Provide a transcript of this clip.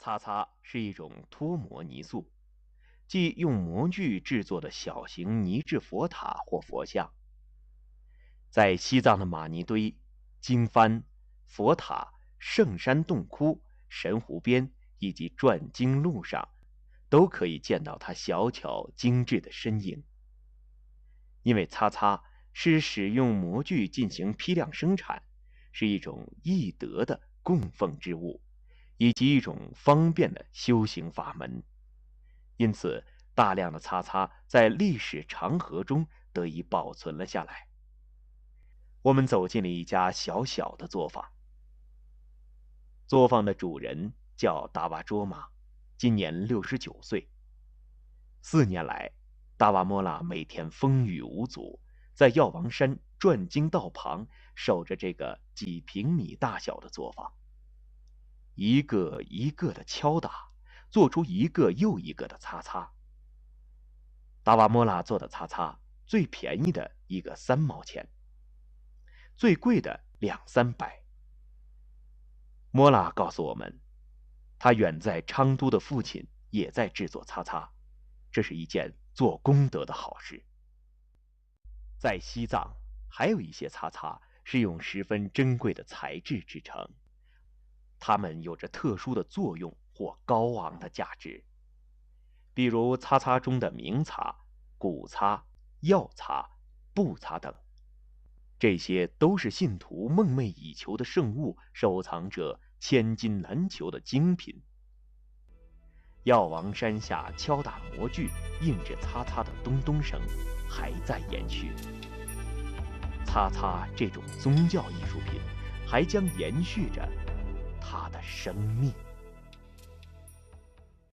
擦擦是一种脱模泥塑，即用模具制作的小型泥质佛塔或佛像。在西藏的玛尼堆、经幡、佛塔、圣山洞窟、神湖边以及转经路上，都可以见到它小巧精致的身影。因为擦擦是使用模具进行批量生产，是一种易得的供奉之物，以及一种方便的修行法门，因此大量的擦擦在历史长河中得以保存了下来。我们走进了一家小小的作坊，作坊的主人叫达瓦卓玛，今年69岁。4年来，达瓦莫拉每天风雨无阻，在药王山转经道旁守着这个几平米大小的作坊，一个一个的敲打，做出一个又一个的擦擦。达瓦莫拉做的擦擦，最便宜的一个3毛钱，最贵的200-300。莫拉告诉我们，他远在昌都的父亲也在制作擦擦，这是一件做功德的好事。在西藏，还有一些擦擦是用十分珍贵的材质制成，它们有着特殊的作用或高昂的价值，比如擦擦中的明擦、古擦、药擦、布擦等。这些都是信徒梦寐以求的圣物，收藏者千金难求的精品。药王山下敲打模具、印制擦擦的咚咚声还在延续。擦擦这种宗教艺术品还将延续着它的生命。